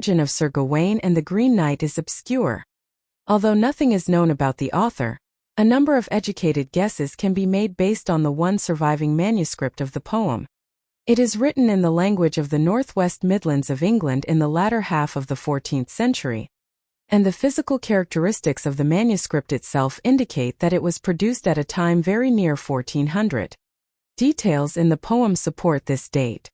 origin of Sir Gawain and the Green Knight is obscure. Although nothing is known about the author, a number of educated guesses can be made based on the one surviving manuscript of the poem. It is written in the language of the Northwest Midlands of England in the latter half of the 14th century, and the physical characteristics of the manuscript itself indicate that it was produced at a time very near 1400. Details in the poem support this date.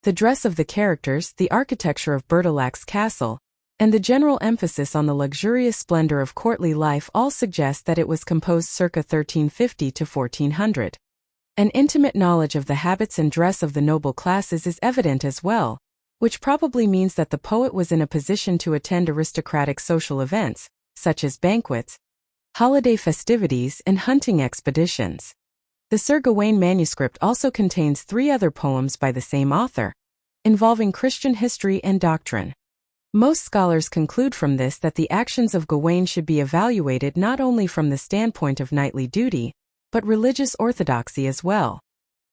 The dress of the characters, the architecture of Bertilac's castle, and the general emphasis on the luxurious splendor of courtly life all suggest that it was composed circa 1350 to 1400. An intimate knowledge of the habits and dress of the noble classes is evident as well, which probably means that the poet was in a position to attend aristocratic social events, such as banquets, holiday festivities, and hunting expeditions. The Sir Gawain manuscript also contains 3 other poems by the same author, involving Christian history and doctrine. Most scholars conclude from this that the actions of Gawain should be evaluated not only from the standpoint of knightly duty, but religious orthodoxy as well.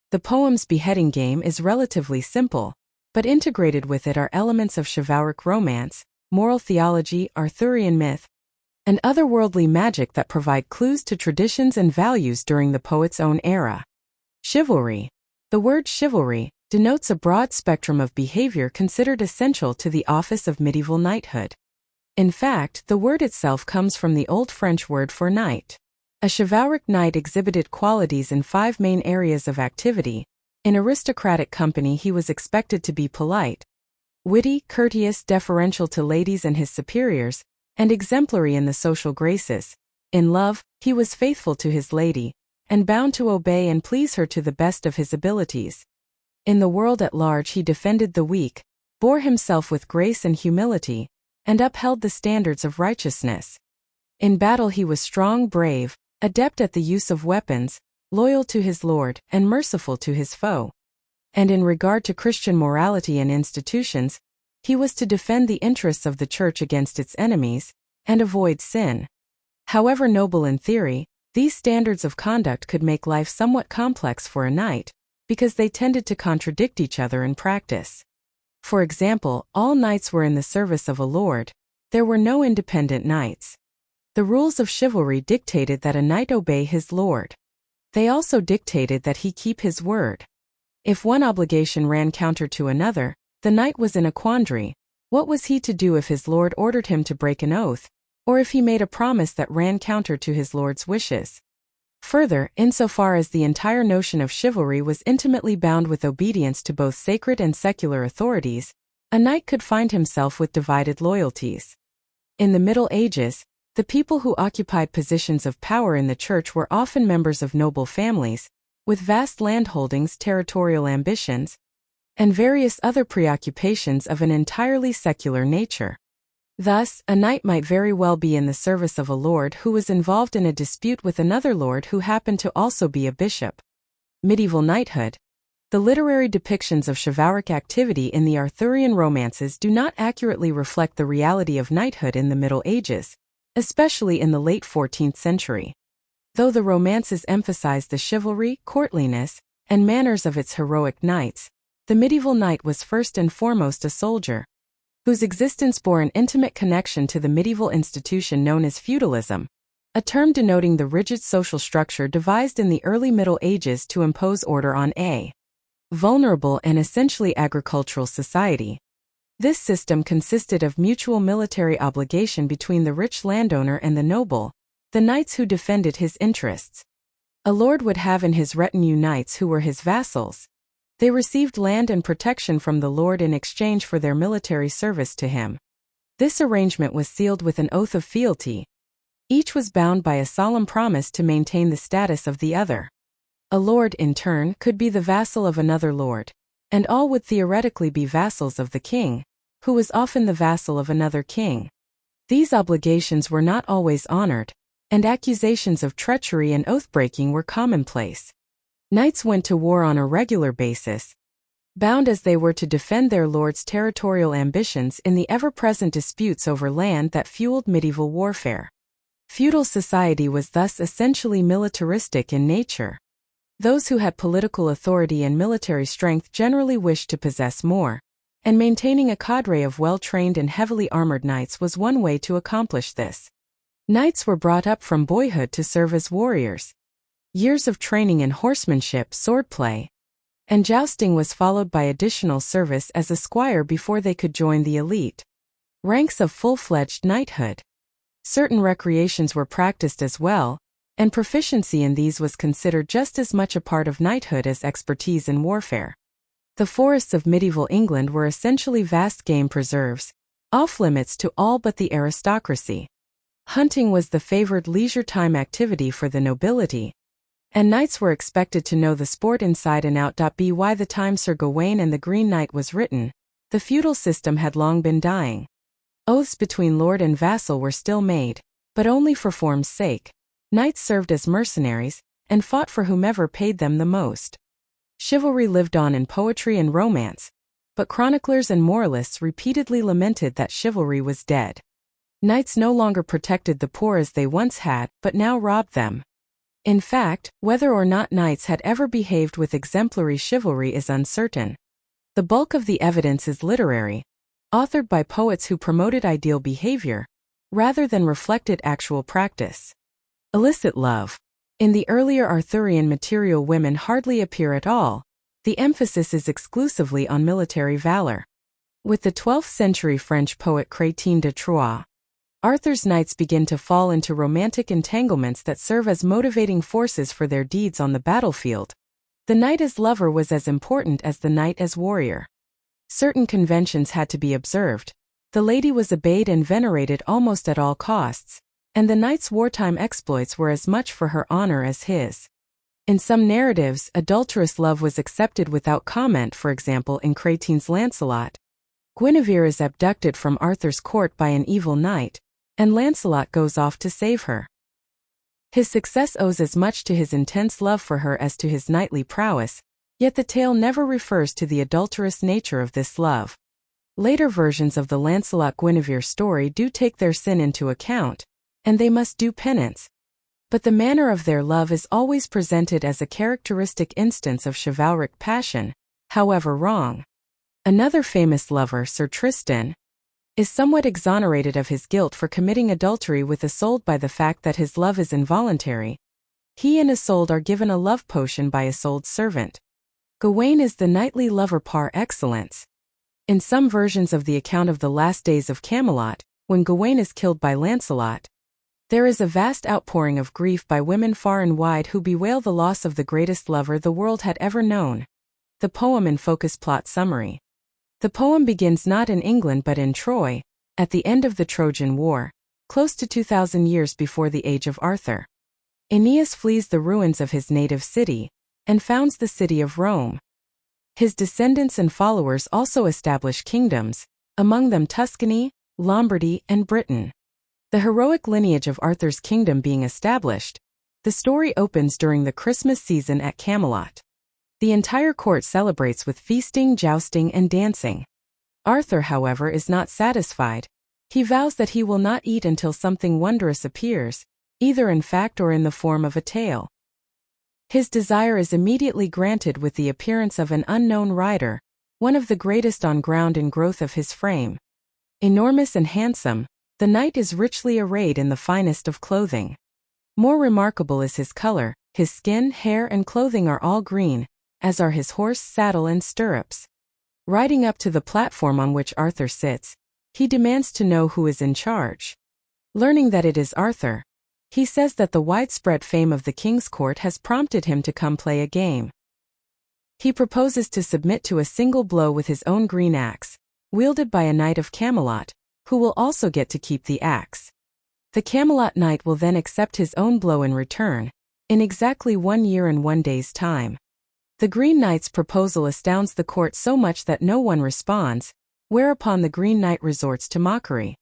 The poem's beheading game is relatively simple, but integrated with it are elements of chivalric romance, moral theology, Arthurian myth, and otherworldly magic that provide clues to traditions and values during the poet's own era. Chivalry. The word chivalry denotes a broad spectrum of behavior considered essential to the office of medieval knighthood. In fact, the word itself comes from the Old French word for knight. A chivalric knight exhibited qualities in 5 main areas of activity. In aristocratic company he was expected to be polite, witty, courteous, deferential to ladies and his superiors, and exemplary in the social graces. In love, he was faithful to his lady, and bound to obey and please her to the best of his abilities. In the world at large he defended the weak, bore himself with grace and humility, and upheld the standards of righteousness. In battle he was strong, brave, adept at the use of weapons, loyal to his lord, and merciful to his foe. And in regard to Christian morality and institutions, he was to defend the interests of the Church against its enemies, and avoid sin. However noble in theory, these standards of conduct could make life somewhat complex for a knight, because they tended to contradict each other in practice. For example, all knights were in the service of a lord. There were no independent knights. The rules of chivalry dictated that a knight obey his lord. They also dictated that he keep his word. If one obligation ran counter to another, the knight was in a quandary. What was he to do if his lord ordered him to break an oath, or if he made a promise that ran counter to his lord's wishes? Further, insofar as the entire notion of chivalry was intimately bound with obedience to both sacred and secular authorities, a knight could find himself with divided loyalties. In the Middle Ages, the people who occupied positions of power in the church were often members of noble families, with vast landholdings, territorial ambitions, and various other preoccupations of an entirely secular nature. Thus, a knight might very well be in the service of a lord who was involved in a dispute with another lord who happened to also be a bishop. Medieval knighthood. The literary depictions of chivalric activity in the Arthurian romances do not accurately reflect the reality of knighthood in the Middle Ages, especially in the late 14th century. Though the romances emphasize the chivalry, courtliness, and manners of its heroic knights, the medieval knight was first and foremost a soldier, whose existence bore an intimate connection to the medieval institution known as feudalism, a term denoting the rigid social structure devised in the early Middle Ages to impose order on a vulnerable and essentially agricultural society. This system consisted of mutual military obligation between the rich landowner and the noble, the knights who defended his interests. A lord would have in his retinue knights who were his vassals. They received land and protection from the lord in exchange for their military service to him. This arrangement was sealed with an oath of fealty. Each was bound by a solemn promise to maintain the status of the other. A lord, in turn, could be the vassal of another lord, and all would theoretically be vassals of the king, who was often the vassal of another king. These obligations were not always honored, and accusations of treachery and oath-breaking were commonplace. Knights went to war on a regular basis, bound as they were to defend their lord's territorial ambitions in the ever-present disputes over land that fueled medieval warfare. Feudal society was thus essentially militaristic in nature. Those who had political authority and military strength generally wished to possess more, and maintaining a cadre of well-trained and heavily armored knights was one way to accomplish this. Knights were brought up from boyhood to serve as warriors. Years of training in horsemanship, swordplay, and jousting was followed by additional service as a squire before they could join the elite ranks of full-fledged knighthood. Certain recreations were practiced as well, and proficiency in these was considered just as much a part of knighthood as expertise in warfare. The forests of medieval England were essentially vast game preserves, off-limits to all but the aristocracy. Hunting was the favored leisure time activity for the nobility, and knights were expected to know the sport inside and out. By the time Sir Gawain and the Green Knight was written, the feudal system had long been dying. Oaths between lord and vassal were still made, but only for form's sake. Knights served as mercenaries, and fought for whomever paid them the most. Chivalry lived on in poetry and romance, but chroniclers and moralists repeatedly lamented that chivalry was dead. Knights no longer protected the poor as they once had, but now robbed them. In fact, whether or not knights had ever behaved with exemplary chivalry is uncertain. The bulk of the evidence is literary, authored by poets who promoted ideal behavior, rather than reflected actual practice. Illicit love. In the earlier Arthurian material, women hardly appear at all. The emphasis is exclusively on military valor. With the 12th century French poet Chrétien de Troyes, Arthur's knights begin to fall into romantic entanglements that serve as motivating forces for their deeds on the battlefield. The knight as lover was as important as the knight as warrior. Certain conventions had to be observed. The lady was obeyed and venerated almost at all costs, and the knight's wartime exploits were as much for her honor as his. In some narratives, adulterous love was accepted without comment. For example, in Chrétien's Lancelot, Guinevere is abducted from Arthur's court by an evil knight, and Lancelot goes off to save her. His success owes as much to his intense love for her as to his knightly prowess, yet the tale never refers to the adulterous nature of this love. Later versions of the Lancelot-Guinevere story do take their sin into account, and they must do penance. But the manner of their love is always presented as a characteristic instance of chivalric passion, however wrong. Another famous lover, Sir Tristan, is somewhat exonerated of his guilt for committing adultery with Isolde by the fact that his love is involuntary. He and Isolde are given a love potion by Isolde's servant. Gawain is the knightly lover par excellence. In some versions of the account of the last days of Camelot, when Gawain is killed by Lancelot, there is a vast outpouring of grief by women far and wide who bewail the loss of the greatest lover the world had ever known. The poem in focus. Plot summary. The poem begins not in England but in Troy, at the end of the Trojan War, close to 2,000 years before the age of Arthur. Aeneas flees the ruins of his native city, and founds the city of Rome. His descendants and followers also establish kingdoms, among them Tuscany, Lombardy, and Britain. The heroic lineage of Arthur's kingdom being established, the story opens during the Christmas season at Camelot. The entire court celebrates with feasting, jousting, and dancing. Arthur, however, is not satisfied. He vows that he will not eat until something wondrous appears, either in fact or in the form of a tale. His desire is immediately granted with the appearance of an unknown rider, one of the greatest on ground in growth of his frame. Enormous and handsome, the knight is richly arrayed in the finest of clothing. More remarkable is his color. His skin, hair, and clothing are all green, as are his horse, saddle, and stirrups. Riding up to the platform on which Arthur sits, he demands to know who is in charge. Learning that it is Arthur, he says that the widespread fame of the king's court has prompted him to come play a game. He proposes to submit to a single blow with his own green axe, wielded by a knight of Camelot, who will also get to keep the axe. The Camelot knight will then accept his own blow in return, in exactly 1 year and 1 day's time. The Green Knight's proposal astounds the court so much that no one responds, whereupon the Green Knight resorts to mockery.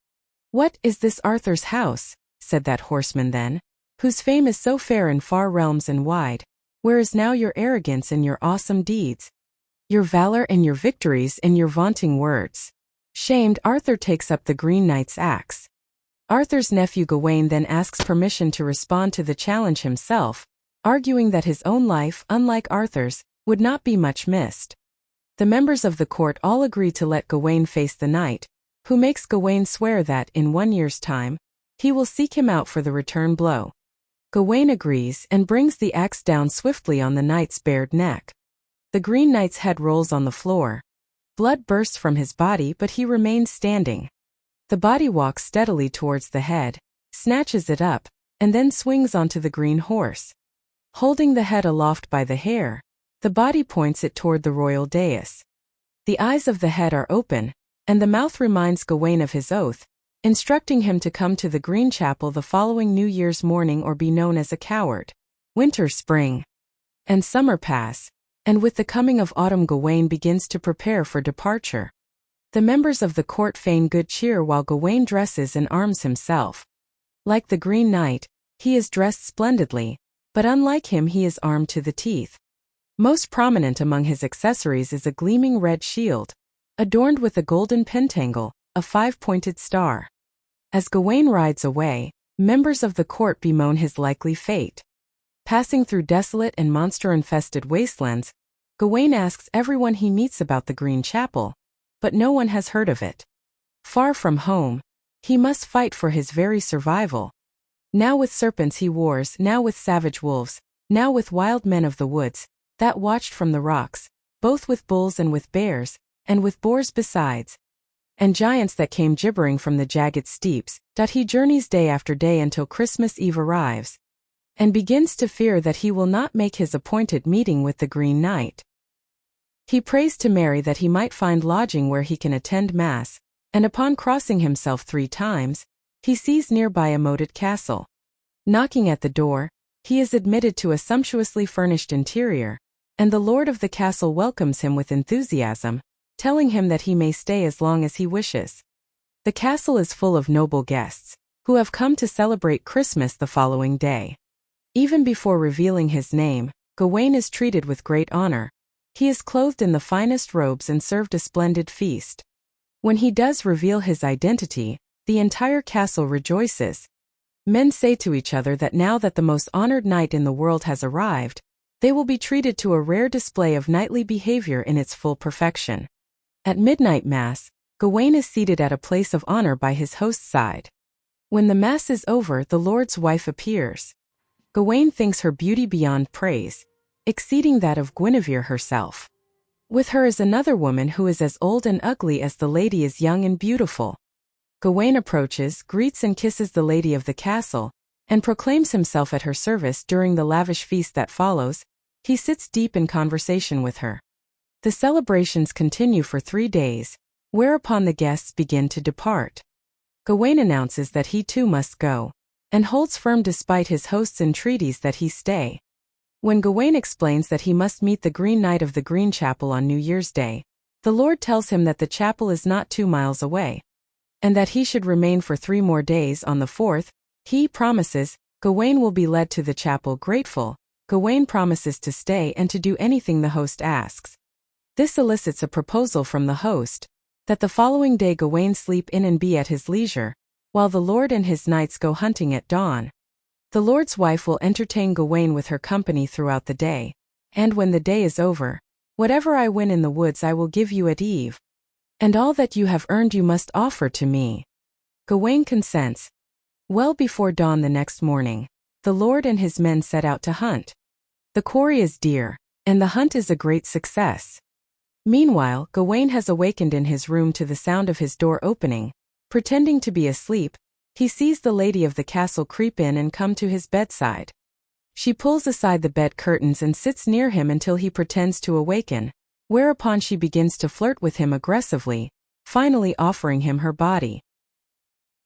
"What, is this Arthur's house?" said that horseman then, "whose fame is so fair in far realms and wide? Where is now your arrogance and your awesome deeds? Your valor and your victories and your vaunting words?" Shamed, Arthur takes up the Green Knight's axe. Arthur's nephew Gawain then asks permission to respond to the challenge himself, arguing that his own life, unlike Arthur's, would not be much missed. The members of the court all agree to let Gawain face the knight, who makes Gawain swear that, in 1 year's time, he will seek him out for the return blow. Gawain agrees and brings the axe down swiftly on the knight's bared neck. The Green Knight's head rolls on the floor. Blood bursts from his body, but he remains standing. The body walks steadily towards the head, snatches it up, and then swings onto the green horse. Holding the head aloft by the hair, the body points it toward the royal dais. The eyes of the head are open, and the mouth reminds Gawain of his oath, instructing him to come to the Green Chapel the following New Year's morning or be known as a coward. Winter, spring, and summer pass, and with the coming of autumn Gawain begins to prepare for departure. The members of the court feign good cheer while Gawain dresses and arms himself. Like the Green Knight, he is dressed splendidly, but unlike him he is armed to the teeth. Most prominent among his accessories is a gleaming red shield, adorned with a golden pentangle, a 5-pointed star. As Gawain rides away, members of the court bemoan his likely fate. Passing through desolate and monster-infested wastelands, Gawain asks everyone he meets about the Green Chapel, but no one has heard of it. Far from home, he must fight for his very survival. Now with serpents he wars, now with savage wolves, now with wild men of the woods, that watched from the rocks, both with bulls and with bears, and with boars besides, and giants that came gibbering from the jagged steeps. He journeys day after day until Christmas Eve arrives, and begins to fear that he will not make his appointed meeting with the Green Knight. He prays to Mary that he might find lodging where he can attend Mass, and upon crossing himself 3 times, he sees nearby a moated castle. Knocking at the door, he is admitted to a sumptuously furnished interior, and the lord of the castle welcomes him with enthusiasm, telling him that he may stay as long as he wishes. The castle is full of noble guests, who have come to celebrate Christmas the following day. Even before revealing his name, Gawain is treated with great honor. He is clothed in the finest robes and served a splendid feast. When he does reveal his identity, the entire castle rejoices. Men say to each other that now that the most honored knight in the world has arrived, they will be treated to a rare display of knightly behavior in its full perfection. At midnight Mass, Gawain is seated at a place of honor by his host's side. When the Mass is over, the Lord's wife appears. Gawain thinks her beauty beyond praise, exceeding that of Guinevere herself. With her is another woman who is as old and ugly as the lady is young and beautiful. Gawain approaches, greets and kisses the lady of the castle, and proclaims himself at her service during the lavish feast that follows. He sits deep in conversation with her. The celebrations continue for 3 days, whereupon the guests begin to depart. Gawain announces that he too must go, and holds firm despite his host's entreaties that he stay. When Gawain explains that he must meet the Green Knight of the Green Chapel on New Year's Day, the Lord tells him that the chapel is not 2 miles away, and that he should remain for 3 more days. On the 4th, he promises, Gawain will be led to the chapel grateful. Gawain promises to stay and to do anything the host asks. This elicits a proposal from the host, that the following day Gawain sleep in and be at his leisure, while the Lord and his knights go hunting at dawn. The Lord's wife will entertain Gawain with her company throughout the day, and when the day is over, whatever I win in the woods I will give you at eve, and all that you have earned you must offer to me. Gawain consents. Well before dawn the next morning, the Lord and his men set out to hunt. The quarry is deer, and the hunt is a great success. Meanwhile, Gawain has awakened in his room to the sound of his door opening. Pretending to be asleep, he sees the lady of the castle creep in and come to his bedside. She pulls aside the bed curtains and sits near him until he pretends to awaken, whereupon she begins to flirt with him aggressively, finally offering him her body.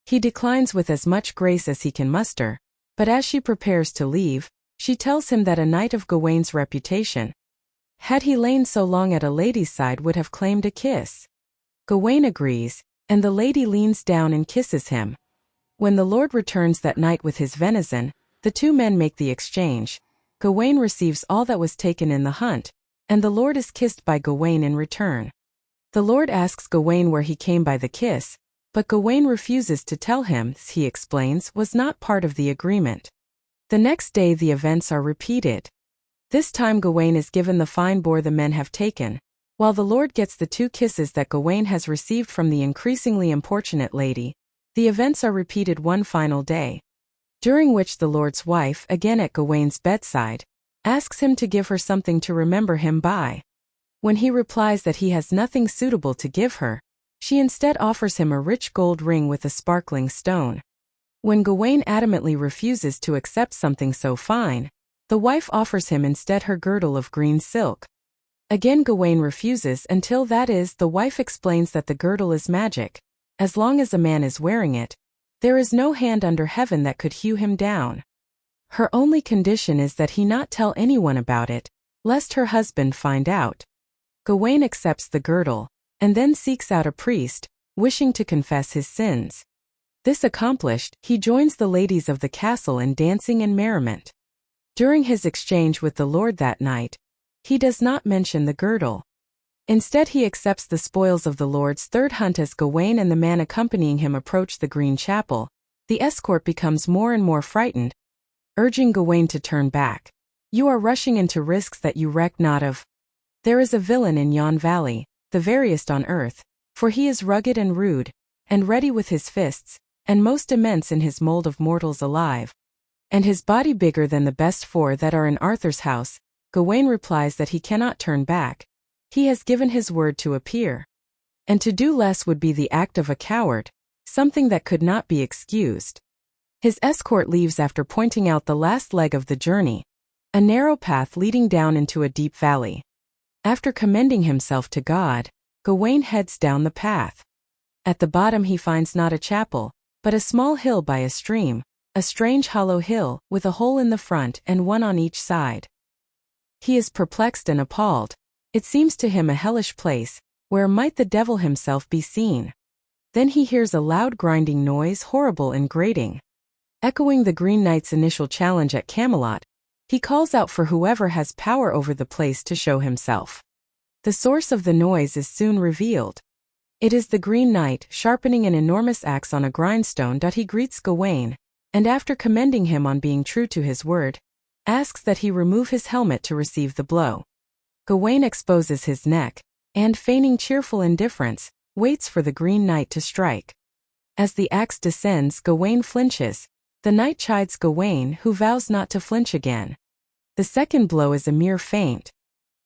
He declines with as much grace as he can muster, but as she prepares to leave, she tells him that a knight of Gawain's reputation, had he lain so long at a lady's side, would have claimed a kiss. Gawain agrees, and the lady leans down and kisses him. When the Lord returns that night with his venison, the 2 men make the exchange. Gawain receives all that was taken in the hunt, and the Lord is kissed by Gawain in return. The Lord asks Gawain where he came by the kiss, but Gawain refuses to tell him. This, he explains, was not part of the agreement. The next day the events are repeated. This time Gawain is given the fine boar the men have taken, While the lord gets the 2 kisses that Gawain has received from the increasingly importunate lady, the events are repeated one final day, during which the lord's wife, again at Gawain's bedside, asks him to give her something to remember him by. When he replies that he has nothing suitable to give her, she instead offers him a rich gold ring with a sparkling stone. When Gawain adamantly refuses to accept something so fine, the wife offers him instead her girdle of green silk. Again Gawain refuses until the wife explains that the girdle is magic. As long as a man is wearing it, there is no hand under heaven that could hew him down. Her only condition is that he not tell anyone about it, lest her husband find out. Gawain accepts the girdle, and then seeks out a priest, wishing to confess his sins. This accomplished, he joins the ladies of the castle in dancing and merriment. During his exchange with the lord that night, he does not mention the girdle. Instead he accepts the spoils of the lord's third hunt. As Gawain and the man accompanying him approach the Green Chapel, the escort becomes more and more frightened, urging Gawain to turn back. "You are rushing into risks that you reck not of. There is a villain in yon valley, the veriest on earth, for he is rugged and rude, and ready with his fists, and most immense in his mold of mortals alive, and his body bigger than the best 4 that are in Arthur's house." Gawain replies that he cannot turn back. He has given his word to appear, and to do less would be the act of a coward, something that could not be excused. His escort leaves after pointing out the last leg of the journey, a narrow path leading down into a deep valley. After commending himself to God, Gawain heads down the path. At the bottom he finds not a chapel, but a small hill by a stream, a strange hollow hill, with a hole in the front and one on each side. He is perplexed and appalled. It seems to him a hellish place, where might the devil himself be seen. Then he hears a loud grinding noise, horrible and grating. Echoing the Green Knight's initial challenge at Camelot, he calls out for whoever has power over the place to show himself. The source of the noise is soon revealed. It is the Green Knight, sharpening an enormous axe on a grindstone. He greets Gawain, and after commending him on being true to his word, asks that he remove his helmet to receive the blow. Gawain exposes his neck, and feigning cheerful indifference, waits for the Green Knight to strike. As the axe descends, Gawain flinches. The knight chides Gawain, who vows not to flinch again. The second blow is a mere feint.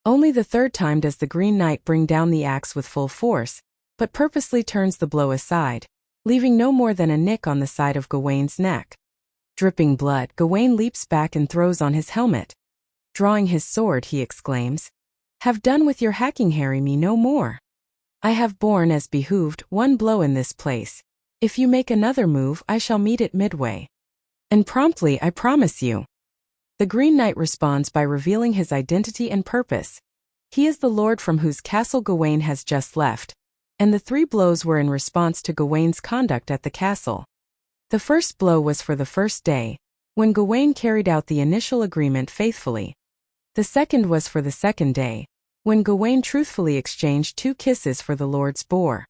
Only the third time does the Green Knight bring down the axe with full force, but purposely turns the blow aside, leaving no more than a nick on the side of Gawain's neck. Dripping blood, Gawain leaps back and throws on his helmet. Drawing his sword, he exclaims, "Have done with your hacking, harry me no more. I have borne as behooved 1 blow in this place. If you make another move, I shall meet it midway. And promptly, I promise you." The Green Knight responds by revealing his identity and purpose. He is the lord from whose castle Gawain has just left, and the 3 blows were in response to Gawain's conduct at the castle. The first blow was for the first day, when Gawain carried out the initial agreement faithfully. The second was for the second day, when Gawain truthfully exchanged 2 kisses for the lord's boar.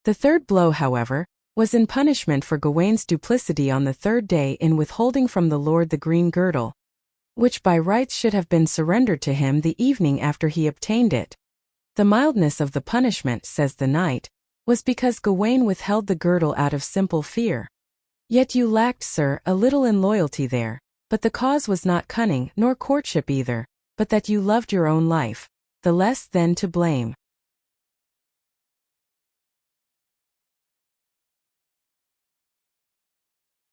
The third blow, however, was in punishment for Gawain's duplicity on the third day in withholding from the lord the green girdle, which by rights should have been surrendered to him the evening after he obtained it. The mildness of the punishment, says the knight, was because Gawain withheld the girdle out of simple fear. Yet you lacked, sir, a little in loyalty there, but the cause was not cunning, nor courtship either, but that you loved your own life, the less then to blame.